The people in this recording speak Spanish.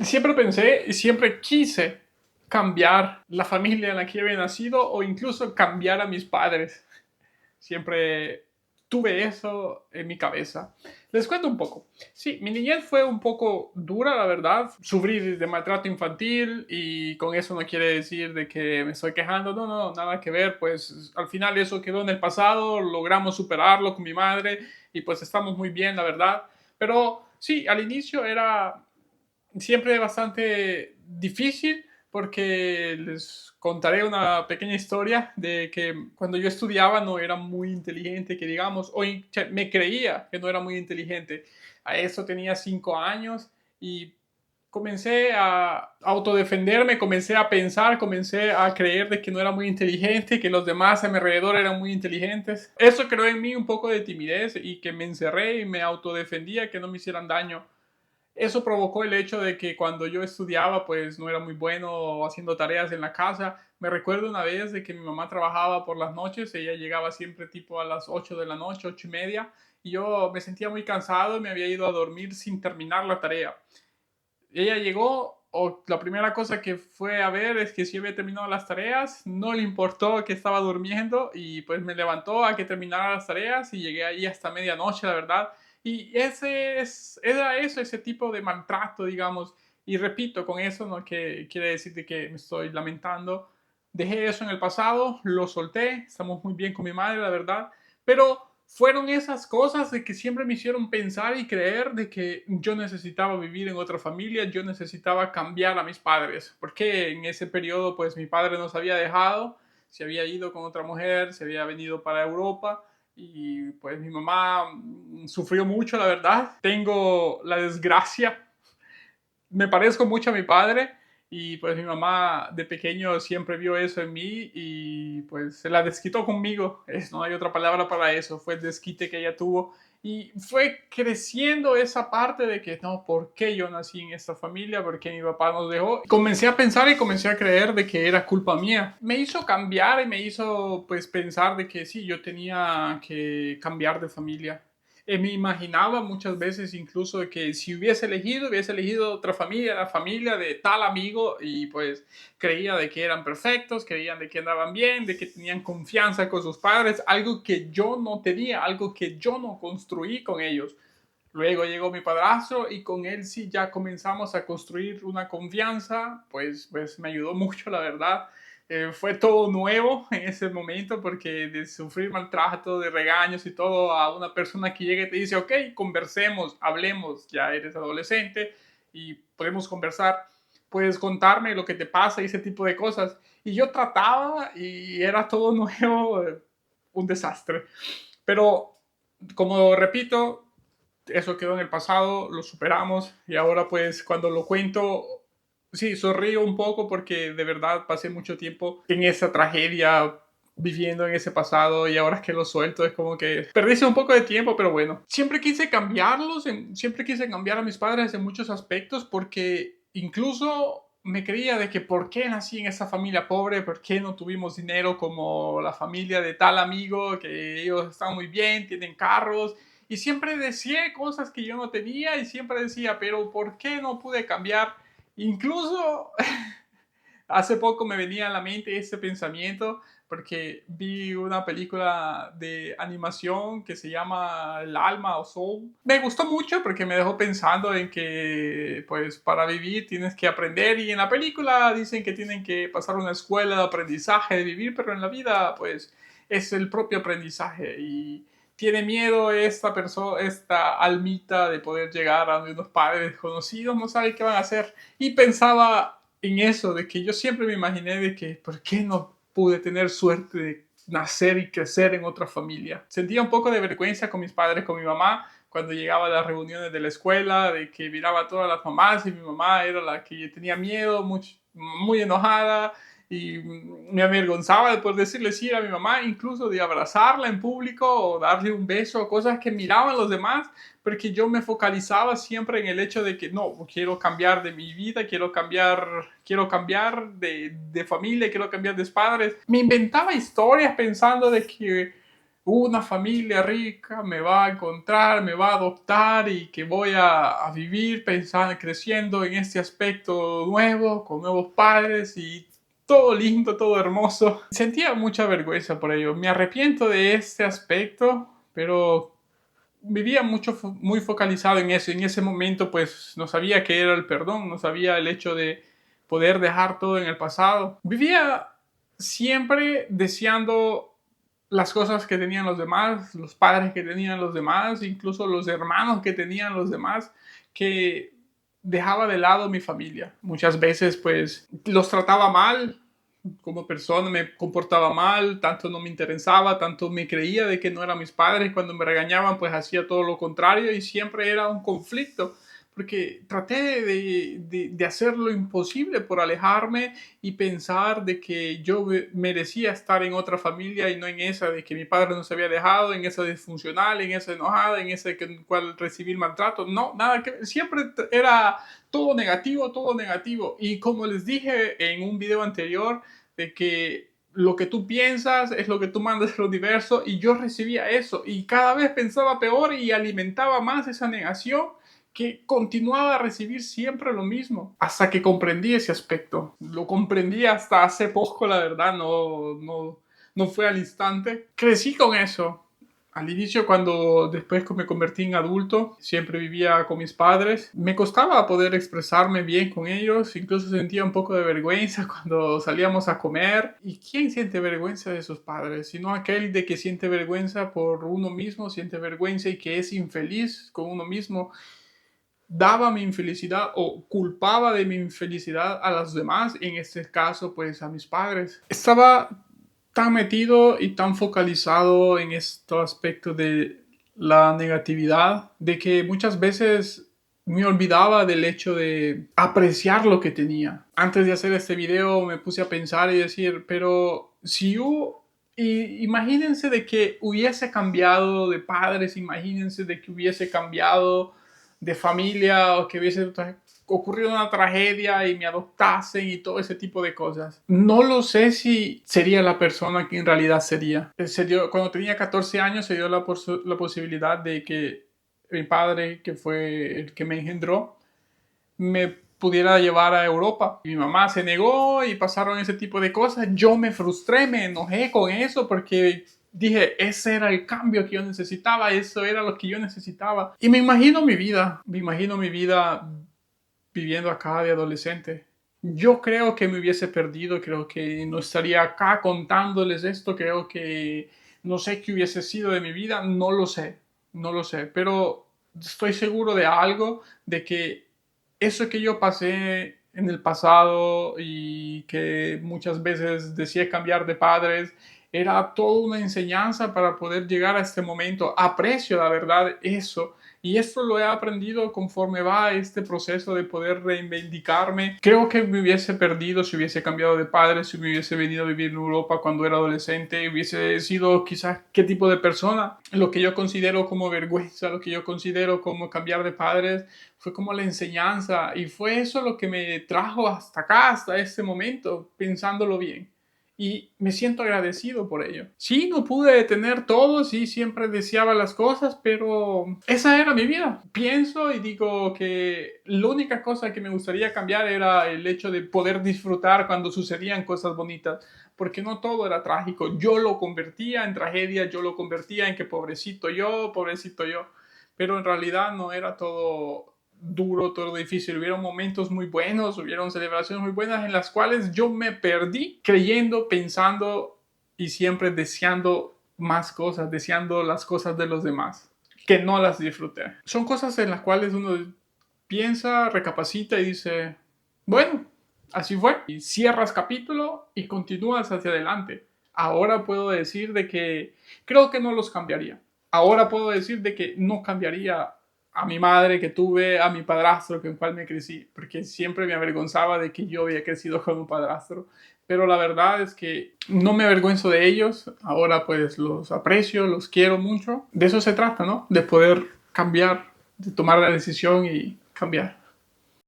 Siempre pensé y siempre quise cambiar la familia en la que había nacido o incluso cambiar a mis padres. Siempre tuve eso en mi cabeza. Les cuento un poco. Sí, mi niñez fue un poco dura, la verdad. Sufrí de maltrato infantil y con eso no quiere decir de que me estoy quejando. No, no, nada que ver. Pues al final eso quedó en el pasado, logramos superarlo con mi madre y pues estamos muy bien, la verdad. Pero sí, al inicio era siempre bastante difícil porque les contaré una pequeña historia de que cuando yo estudiaba no era muy inteligente, que digamos, o me creía que no era muy inteligente. A eso tenía 5 años y comencé a autodefenderme, comencé a pensar, comencé a creer de que no era muy inteligente, que los demás a mi alrededor eran muy inteligentes. Eso creó en mí un poco de timidez y que me encerré y me autodefendía, que no me hicieran daño. Eso provocó el hecho de que cuando yo estudiaba, pues no era muy bueno haciendo tareas en la casa. Me recuerdo una vez de que mi mamá trabajaba por las noches, ella llegaba siempre tipo a las 8 de la noche, 8:30, y yo me sentía muy cansado y me había ido a dormir sin terminar la tarea. Ella llegó, o la primera cosa que fue a ver es que si había terminado las tareas, no le importó que estaba durmiendo y pues me levantó a que terminara las tareas y llegué ahí hasta medianoche, la verdad. Y era eso, ese tipo de maltrato, digamos. Y repito, con eso no que quiere decir de que me estoy lamentando. Dejé eso en el pasado, lo solté, estamos muy bien con mi madre, la verdad. Pero fueron esas cosas de que siempre me hicieron pensar y creer de que yo necesitaba vivir en otra familia, yo necesitaba cambiar a mis padres, porque en ese periodo pues mi padre nos había dejado, se había ido con otra mujer, se había venido para Europa y pues mi mamá sufrió mucho, la verdad. Tengo la desgracia, me parezco mucho a mi padre y pues mi mamá de pequeño siempre vio eso en mí y pues se la desquitó conmigo. No hay otra palabra para eso, fue el desquite que ella tuvo y fue creciendo esa parte de que no, ¿por qué yo nací en esta familia? ¿Por qué mi papá nos dejó? Comencé a pensar y comencé a creer de que era culpa mía. Me hizo cambiar y me hizo pues pensar de que sí, yo tenía que cambiar de familia. Me imaginaba muchas veces incluso de que si hubiese elegido otra familia, la familia de tal amigo y pues creía de que eran perfectos, creían de que andaban bien, de que tenían confianza con sus padres, algo que yo no tenía, algo que yo no construí con ellos. Luego llegó mi padrastro y con él sí ya comenzamos a construir una confianza, pues me ayudó mucho, la verdad. Fue todo nuevo en ese momento porque de sufrir maltrato, de regaños y todo a una persona que llega y te dice, ok, conversemos, hablemos, ya eres adolescente y podemos conversar, puedes contarme lo que te pasa y ese tipo de cosas. Y yo trataba y era todo nuevo, un desastre. Pero como repito, eso quedó en el pasado, lo superamos y ahora pues cuando lo cuento, sí, sonrío un poco porque de verdad pasé mucho tiempo en esa tragedia, viviendo en ese pasado y ahora que lo suelto es como que perdí un poco de tiempo, pero bueno. Siempre quise cambiarlos, siempre quise cambiar a mis padres en muchos aspectos porque incluso me creía de que por qué nací en esa familia pobre, por qué no tuvimos dinero como la familia de tal amigo, que ellos están muy bien, tienen carros, y siempre decía cosas que yo no tenía y siempre decía, pero ¿por qué no pude cambiar? Incluso hace poco me venía a la mente ese pensamiento porque vi una película de animación que se llama El alma o Soul. Me gustó mucho porque me dejó pensando en que pues para vivir tienes que aprender y en la película dicen que tienen que pasar una escuela de aprendizaje de vivir, pero en la vida pues es el propio aprendizaje y tiene miedo esta persona, esta almita de poder llegar a unos padres desconocidos, no sabe qué van a hacer. Y pensaba en eso, de que yo siempre me imaginé de que, ¿por qué no pude tener suerte de nacer y crecer en otra familia? Sentía un poco de vergüenza con mis padres, con mi mamá, cuando llegaba a las reuniones de la escuela, de que miraba a todas las mamás y mi mamá era la que tenía miedo, muy enojada y me avergonzaba de poder decirle sí a mi mamá, incluso de abrazarla en público o darle un beso, cosas que miraban los demás, porque yo me focalizaba siempre en el hecho de que no, quiero cambiar de mi vida, quiero cambiar de familia, quiero cambiar de padres. Me inventaba historias pensando de que una familia rica me va a encontrar, me va a adoptar y que voy a vivir pensando, creciendo en este aspecto nuevo, con nuevos padres y todo lindo, todo hermoso. Sentía mucha vergüenza por ello. Me arrepiento de este aspecto, pero vivía muy focalizado en eso. En ese momento pues no sabía qué era el perdón, no sabía el hecho de poder dejar todo en el pasado. Vivía siempre deseando las cosas que tenían los demás, los padres que tenían los demás, incluso los hermanos que tenían los demás, que dejaba de lado mi familia. Muchas veces pues los trataba mal, como persona me comportaba mal, tanto no me interesaba, tanto me creía de que no eran mis padres, cuando me regañaban pues hacía todo lo contrario y siempre era un conflicto, porque traté de hacer lo imposible por alejarme y pensar de que yo merecía estar en otra familia y no en esa de que mi padre nos había dejado, en esa disfuncional, en esa enojada, en esa en cual recibir maltrato. No, nada que siempre era todo negativo, todo negativo. Y como les dije en un video anterior, de que lo que tú piensas es lo que tú mandas al universo, y yo recibía eso y cada vez pensaba peor y alimentaba más esa negación, que continuaba a recibir siempre lo mismo, hasta que comprendí ese aspecto. Lo comprendí hasta hace poco, la verdad, no fue al instante. Crecí con eso. Al inicio, cuando después me convertí en adulto, siempre vivía con mis padres. Me costaba poder expresarme bien con ellos, incluso sentía un poco de vergüenza cuando salíamos a comer. ¿Y quién siente vergüenza de sus padres? Sino aquel de que siente vergüenza por uno mismo, siente vergüenza y que es infeliz con uno mismo. Daba mi infelicidad o culpaba de mi infelicidad a los demás, en este caso pues a mis padres. Estaba tan metido y tan focalizado en este aspecto de la negatividad, de que muchas veces me olvidaba del hecho de apreciar lo que tenía. Antes de hacer este video me puse a pensar y decir, pero si yo... imagínense de que hubiese cambiado de padres, imagínense de que hubiese cambiado de familia, o que hubiese ocurrido una tragedia y me adoptasen y todo ese tipo de cosas. No lo sé si sería la persona que en realidad sería. Cuando tenía 14 años se dio la posibilidad de que mi padre, que fue el que me engendró, me pudiera llevar a Europa. Mi mamá se negó y pasaron ese tipo de cosas. Yo me frustré, me enojé con eso porque dije, ese era el cambio que yo necesitaba, eso era lo que yo necesitaba. Y me imagino mi vida viviendo acá de adolescente. Yo creo que me hubiese perdido, creo que no estaría acá contándoles esto, creo que no sé qué hubiese sido de mi vida, no lo sé, pero estoy seguro de algo, de que eso que yo pasé en el pasado y que muchas veces decía cambiar de padres, era toda una enseñanza para poder llegar a este momento. Aprecio, la verdad, eso. Y esto lo he aprendido conforme va este proceso de poder reivindicarme. Creo que me hubiese perdido si hubiese cambiado de padre, si me hubiese venido a vivir en Europa cuando era adolescente, hubiese sido quizás qué tipo de persona. Lo que yo considero como vergüenza, lo que yo considero como cambiar de padres, fue como la enseñanza, y fue eso lo que me trajo hasta acá, hasta este momento, pensándolo bien. Y me siento agradecido por ello. Sí, no pude tener todo, sí, siempre deseaba las cosas, pero esa era mi vida. Pienso y digo que la única cosa que me gustaría cambiar era el hecho de poder disfrutar cuando sucedían cosas bonitas, porque no todo era trágico. Yo lo convertía en tragedia, yo lo convertía en que pobrecito yo, pero en realidad no era todo duro, todo difícil. Hubieron momentos muy buenos, hubieron celebraciones muy buenas en las cuales yo me perdí creyendo, pensando y siempre deseando más cosas, deseando las cosas de los demás, que no las disfruté. Son cosas en las cuales uno piensa, recapacita y dice, bueno, así fue. Y cierras capítulo y continúas hacia adelante. Ahora puedo decir de que creo que no los cambiaría. Ahora puedo decir de que no cambiaría a mi madre que tuve, a mi padrastro con el cual me crecí, porque siempre me avergonzaba de que yo había crecido con un padrastro. Pero la verdad es que no me avergüenzo de ellos, ahora pues los aprecio, los quiero mucho. De eso se trata, ¿no? De poder cambiar, de tomar la decisión y cambiar.